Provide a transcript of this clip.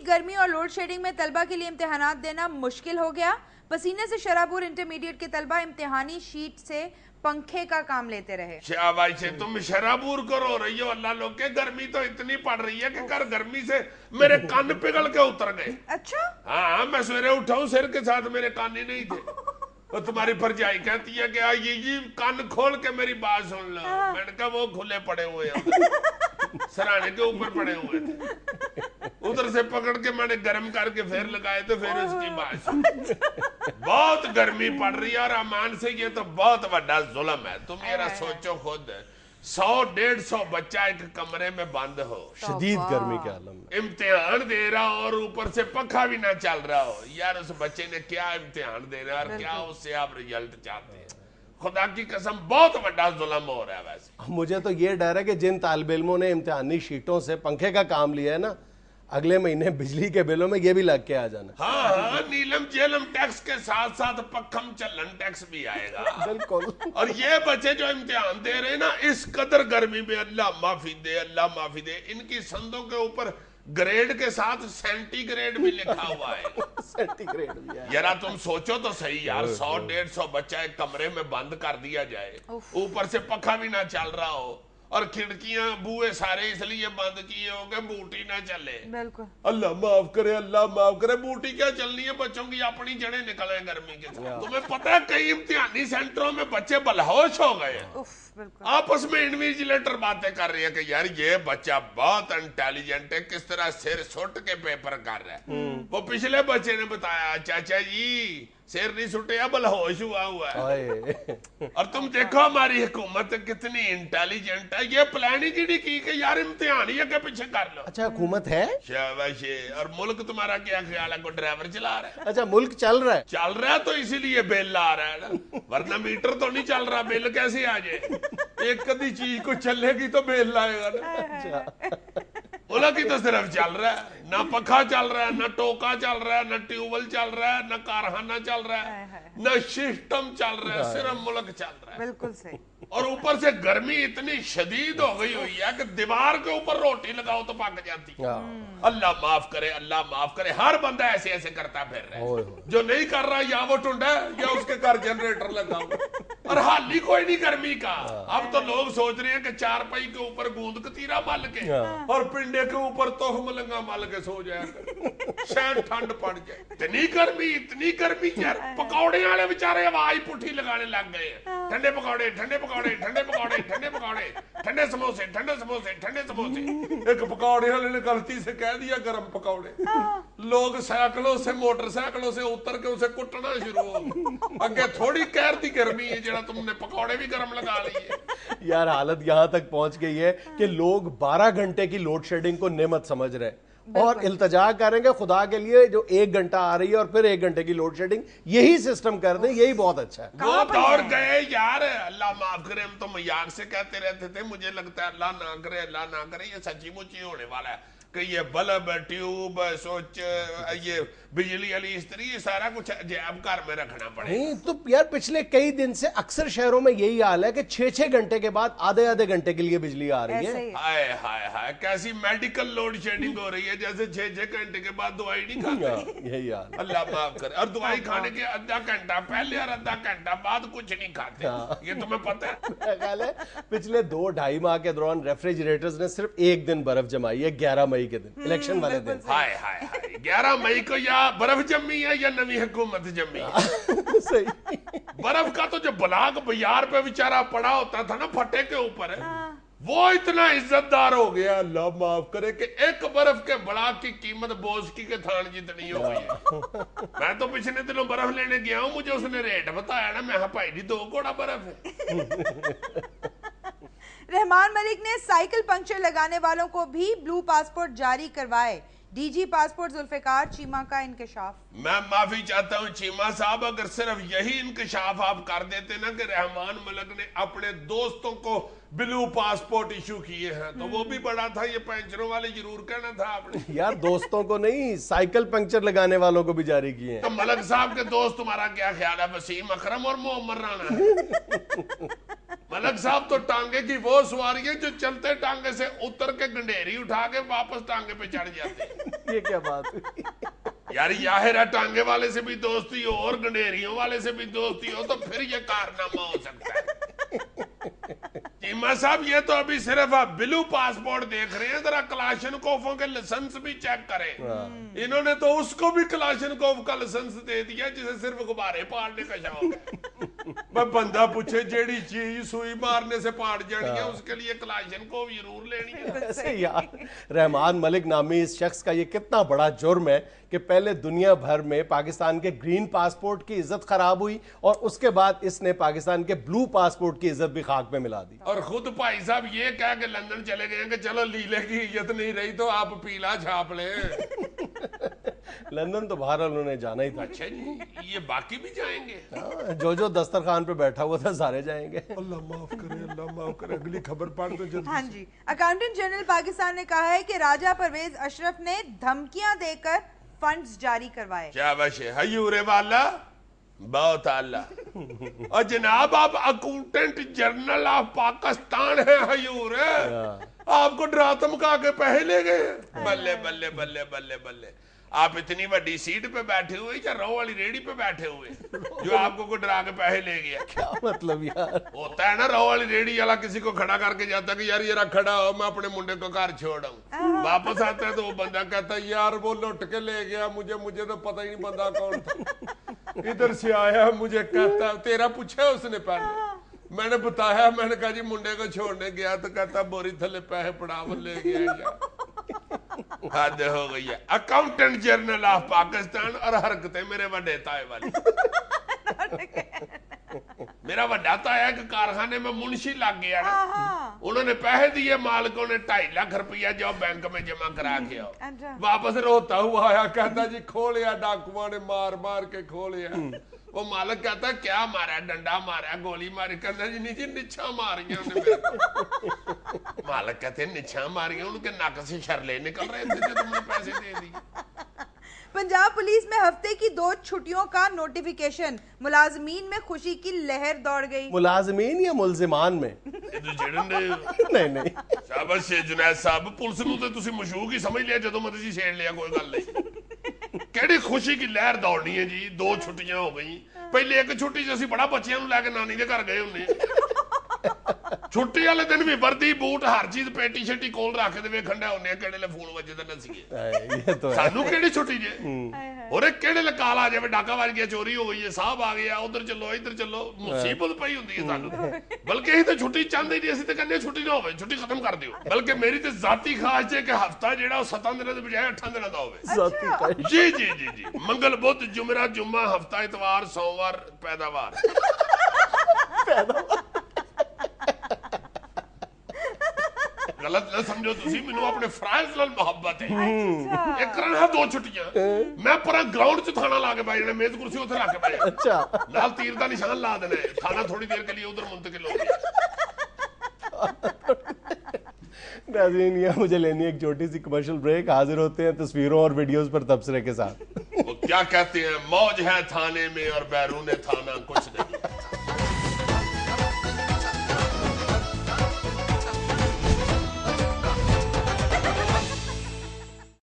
شدید گرمی اور لوڈ شیڈنگ میں طلبہ کے لیے امتحانات دینا مشکل ہو گیا. پسینے سے شرابور انٹرمیڈیٹ کے طلبہ امتحانی شیٹ سے پنکھے کا کام لیتے رہے. شاباش ہے, تم شرابور کرو رہی ہو. اللہ لوگ کے گرمی تو اتنی پڑ رہی ہے کہ گرمی سے میرے کان پگھل کے اتر گئے. اچھا ہاں, میں سویرے اٹھاؤں سر کے ساتھ میرے کان ہی نہیں تھے. اور تمہاری پرجائی کہتی ہے کہ یہ کان کھول کے میری بات سن لو. میں نے کہا وہ کھلے پڑے ہوئے ہیں, سرانے کے اوپر پڑے ہوئے تھے. ادھر سے پکڑ کے میں نے گرم کر کے پھر لگائے تو پھر اس کی بات سن. بہت گرمی پڑ رہی ہے اور امان سے یہ تو بہت بڑا ظلم ہے. تم میرا سوچو خود, 100-150 بچہ ایک کمرے میں بند ہو, شدید گرمی کے عالم میں امتحان دے رہا ہو اور اوپر سے پنکھا بھی نہ چل رہا ہو. یار اس بچے نے کیا امتحان دینا ہے اور کیا اس سے آپ رزلٹ چاہتے ہیں. خدا کی قسم بہت بڑا ظلم ہو رہا ہے. ویسے مجھے تو یہ ڈر ہے کہ جن طالب علموں نے امتحانی شیٹوں سے پنکھے کا کام لیا ہے نا, اگلے مہینے بجلی کے بلوں میں یہ بھی لگ کے آ جانا. ہاں, نیلم جیلم ٹیکس کے ساتھ ساتھ پکھم چلن ٹیکس بھی آئے گا. بالکل. اور یہ بچے جو امتحان دے رہے ہیں نا, اس قدر گرمی میں, اللہ معافی دے, اللہ معافی دے, ان کی سندوں کے اوپر گریڈ کے ساتھ سینٹی گریڈ بھی لکھا ہوا ہے. سینٹی گریڈ بھی ہے. یار تم سوچو تو صحیح یار, 100-150 بچہ ایک کمرے میں بند کر دیا جائے, اوپر سے پنکھا بھی نہ چل رہا ہو اور کھڑکیاں بوئے سارے اس لیے بند کیے ہو کہ بوٹی نہ چلے. بالکل. اللہ معاف کرے, اللہ معاف کرے. بوٹی کیا چلنی ہے, بچوں کی اپنی جڑیں نکلیں گرمی کے ساتھ. تمہیں پتہ ہے کئی امتحانی سینٹروں میں بچے بلہوش ہو گئے ہیں. آپس میں انویجیلیٹر باتیں کر رہی ہے کہ یار یہ بچہ بہت انٹیلیجنٹ ہے, کس طرح سر سٹ کے پیپر کر رہا ہے. وہ پچھلے بچے نے بتایا, چاچا جی سر نہیں سٹے, بلہوش ہوا ہے. اور تم دیکھو ہماری حکومت کتنی انٹیلیجنٹ ہے. یہ پلاننگ ہی نہیں کی کہ یار امتحان ہی کے پیچھے کر لو. اچھا حکومت ہے. شاباش. اور ملک تمہارا کیا خیال ہے, کوئی ڈرائیور چلا رہا ہے؟ اچھا ملک چل رہا ہے. چل رہا ہے تو اسی لیے بل آ رہا ہے نا, ورنہ میٹر تو نہیں چل رہا, بل کیسے آ جائے. ایک کدی چیز کو چلے گی تو بل لائے گا نا. ملک ہی تو صرف چل رہا ہے, نہ پنکھا چل رہا ہے, نہ ٹوکا چل رہا ہے, نہ ٹیوبل چل رہا ہے, نہ کارخانہ چل رہا ہے, نہ سسٹم چل رہا ہے, صرف ملک چل رہا ہے. بالکل صحیح. اور اوپر سے گرمی اتنی شدید ہو گئی ہوئی ہے کہ دیوار کے اوپر روٹی لگاؤ تو پک جاتی. اللہ معاف کرے, اللہ معاف کرے. ہر بندہ ایسے ایسے کرتا پھر رہا ہے. جو نہیں کر رہا یا وہ ٹنڈا ہے یا اس کے گھر جنریٹر لگاؤ. اور حال ہی کوئی نہیں گرمی کا. اب تو لوگ سوچ رہے ہیں کہ چارپائی کے اوپر گوند کتیرا مل کے اور پنڈے کے اوپر تہم لنگا مل کے سو جایا کر, شاید ٹھنڈ پڑ جائے. اتنی گرمی یار, پکوڑے والے بیچارے آواز پٹھی لگانے لگ گئے ہیں. ٹھنڈے پکوڑے, ٹھنڈے پکوڑے, ٹھنڈے پکوڑے, ٹھنڈے پکوڑے, ٹھنڈے سموسے, ٹھنڈے سموسے, ٹھنڈے سموسے. ایک پکوڑے والے نے غلطی سے کہہ دیا گرم پکوڑے. لوگ سائیکلوں سے, موٹر سائیکلوں سے اتر کے اسے کٹنا شروع ہو. اگے تھوڑی کہر دی گرمی ہے جڑا تم نے پکوڑے بھی گرم لگا لیے. یار حالت یہاں تک پہنچ گئی ہے کہ لوگ 12 گھنٹے کی لوڈ شیڈنگ کو نعمت سمجھ رہے ہیں اور التجا کریں گے خدا کے لیے جو 1 گھنٹہ آ رہی ہے اور پھر 1 گھنٹے کی لوڈ شیڈنگ, یہی سسٹم کر دیں, یہی بہت اچھا ہے. وہ دور گئے یار, اللہ معاف کرے. ہم تو مذاق سے کہتے رہتے تھے, مجھے لگتا ہے اللہ نہ کرے, اللہ نہ کرے یہ سچی مچی ہونے والا ہے کہ یہ بلب, ٹیوب, سوچ, یہ بجلی والی استری, یہ سارا کچھ عجائب گھر میں رکھنا پڑے. نہیں تو یار پچھلے کئی دن سے اکثر شہروں میں یہی حال ہے کہ 6-6 گھنٹے کے بعد آدھے گھنٹے کے لیے بجلی آ رہی ہے. ہائے ہائے ہائے, کیسی میڈیکل لوڈ شیڈنگ ہو رہی ہے جیسے 6-6 گھنٹے کے بعد دوائی نہیں کھاتے. یہی حال. اللہ معاف کرے. اور دوائی کھانے کے آدھا گھنٹہ پہلے اور آدھا گھنٹہ بعد کچھ نہیں کھاتے. یہ تمہیں پتہ ہے. خیال ہے پچھلے 2-2.5 ماہ کے دوران ریفریجریٹرز نے صرف 1 دن برف جمائی ہے, 11 مئی کے دن, الیکشن والے دن. ہائے ہائے ہائے, 11 مئی کو یا برف جمی ہے یا نوی حکومت جمی ہے. صحیح. برف کا تو جو بلاک بیار پہ بیچارہ پڑا ہوتا تھا نا پھٹے کے اوپر, وہ اتنا عزت دار ہو گیا, اللہ معاف کرے, کہ ایک برف کے بلاک کی قیمت بوسکی کے تھان جتنی ہو گئی ہے. میں تو پچھلے دنوں برف لینے گیا ہوں, مجھے اس نے ریٹ بتایا نا, میں بھائی جی 2 گھوڑا برف ہے. رحمان ملک نے سائیکل پنکچر لگانے والوں کو بھی بلو پاسپورٹ جاری کروائے. D G passport Zulfiqar Cheema کا انکشاف. میں معافی چاہتا ہوں چیمہ صاحب, اگر صرف یہی انکشاف آپ کر دیتے نا کہ رحمان ملک نے اپنے دوستوں کو بلو پاسپورٹ ایشو کیے ہیں تو وہ بھی بڑا تھا. یہ پنچروں والے ضرور کہنا تھا آپ نے. یار دوستوں کو نہیں, سائیکل پنکچر لگانے والوں کو بھی جاری کیے ہیں. تو ملک صاحب کے دوست تمہارا کیا خیال ہے, وسیم اکرم اور محمد رانا؟ ملک صاحب تو ٹانگے کی وہ سواری ہے جو چلتے ٹانگے سے اتر کے گنڈیری اٹھا کے واپس ٹانگے پہ چڑھ جاتے ہیں. یہ کیا بات ہوئی؟ یار ظاہر ہے ٹانگے والے سے بھی دوستی ہو اور گنڈیریوں والے سے بھی دوستی ہو تو پھر یہ کارنامہ ہو سکتا ہے. چیمہ صاحب یہ تو ابھی صرف آپ بلو پاسپورٹ دیکھ رہے ہیں, ذرا کلاشنکوفوں کے لسنس بھی چیک کریں. انہوں نے تو اس کو بھی کلاشنکوف کا لسنس دے دیا جسے صرف غبارے پاڑنے کا شوق ہے. بندہ پوچھے جیڑی چیز سوئی مارنے سے پاڑ جانی ہے اس کے لیے کلاشنکوف ضرور لینی ہے. یار رحمان ملک نامی اس شخص کا یہ کتنا بڑا جرم ہے کہ پہلے دنیا بھر میں پاکستان کے گرین پاسپورٹ کی عزت خراب ہوئی اور اس کے بعد اس نے پاکستان کے بلو پاسپورٹ کی عزت بھی خاک میں ملا دی. اور خود بھائی صاحب یہ کہہ کہ لندن چلے گئے کہ چلو لیلے کی عزت نہیں رہی تو آپ پیلا چھاپ لیں. لندن تو بہرحال انہوں نے جانا ہی تھا. اچھا جی, یہ باقی بھی جائیں گے؟ جو دسترخوان پہ بیٹھا ہوا تھا سارے جائیں گے. اللہ معاف کرے, اللہ معاف کرے. اگلی خبر پڑھ دو جلدی. ہاں جی, اکاؤنٹنٹ جنرل پاکستان نے کہا ہے کہ راجہ پرویز اشرف نے دھمکیاں دے کر فنڈز جاری کروائے. کیا بشے حیورے والا بہت اللہ. اور جناب آپ اکاؤنٹنٹ جنرل آف پاکستان ہیں حیور, آپ کو ڈرا دھمکا کے پیسے لے گئے. بلے بلے بلے بلے بلے. آپ اتنی بڑی سیٹ پہ بیٹھے ہوئے یا رو والی ریڑی پہ بیٹھے ہوئے جو آپ کو ڈرا کے پیسے لے گیا؟ کیا مطلب یار, ہوتا ہے نا رو والی ریڑی والا کسی کو کھڑا کر کے جاتا کہ یار یہ کھڑا ہو میں اپنے منڈے کو گھر چھوڑا ہوں. واپس آتا ہے تو وہ بندہ کہتا ہے یار وہ لٹ کے لے گیا مجھے تو پتہ ہی نہیں بندہ کون تھا, ادھر سے آیا مجھے کہتا تیرا پوچھا اس نے پہلے. میں نے بتایا, میں نے کہا جی منڈے کو چھوڑنے گیا تو کہتا بوری تھلے پیسے پڑا وہ لے گیا. حد ہو گئی ہے. اکاؤنٹنٹ جنرل آف پاکستان اور حرکتیں میرے وڈے تائے والی. میرا وڈا تایا کہ کارخانے میں منشی لگ گیا نا, انہوں نے پیسے دیے مالکوں نے 2.5 لاکھ روپیہ جو بینک میں جمع کرا کے آؤ. واپس روتا ہوا آیا کہتا جی کھولیا ڈاکواں نے مار مار کے کھولیا. وہ مالک کہتا کیا مارا, ڈنڈا مارا, گولی ماری. کہتا جی نہیں جی نچھا ماریاں انہیں میرے کو. مالک کہتے ہیں نچھا ماریاں, ان کے ناک سے شرلے نکل رہے تھے جو تم نے پیسے دے دی. پنجاب پولیس میں ہفتے کی 2 چھٹیوں کا نوٹیفیکیشن, ملازمین میں خوشی کی لہر دوڑ گئی. ملازمین یا ملزمان میں؟ نہیں شاباش سے جنید صاحب, پولیس نو تے تسی مشہور کی سمجھ لیا جدو مرضی چھیڑ لیا, کوئی گل نہیں. کیڑی خوشی کی لہر دوڑنی ہے جی, 2 چھٹیاں ہو گئی. پہلے ایک چھٹی جیسی بڑا بچیاں نو لے کے نانی دے گھر گئے ہونے, چھٹی والے دن بھی وردی بوٹ ہر چیز پیٹی شٹی کول رکھ کے ویکھن ڈے ہونے کیڑے لے فون وجے تے نسیے. سانو کیڑی چھٹی جے, اور کیڑے لے کال آ جاوے ڈاکا وج گیا, چوری ہو گئی ہے, صاحب آ گیا, ادھر چلو ادھر چلو, مصیبت پئی ہوندی ہے سانو. بلکہ ہی تے چھٹی چاہندے نہیں, اسی تے کہنے چھٹی نہ ہوے, چھٹی ختم کر دیو. بلکہ میری تے ذاتی خواہش ہے کہ ہفتہ جیڑا 7 دن دے بجائے 8 دن دا ہوے. جی جی جی جی, منگل بدھ جمعہ جمعہ ہفتہ اتوار سوموار پیداوار. غلط نہ سمجھو تسی, مینوں اپنے فرائض نال محبت ہے. ایک کرنا 2 چھٹیاں, میں پورا گراؤنڈ چ تھانہ لا کے بیٹھ جانا, میز کرسی اتنے رکھ کے بیٹھ جانا. اچھا, نال تیر دا نشان لا دینا ہے, تھانہ تھوڑی دیر کے لیے ادھر منتقل ہو گیا. ناظرین یہ مجھے لینی ایک چھوٹی سی کمرشل بریک, حاضر ہوتے ہیں تصویروں اور ویڈیوز پر تبصرے کے ساتھ. وہ کیا کہتے ہیں, موج ہے تھانے میں اور بیرون تھانہ کچھ نہیں.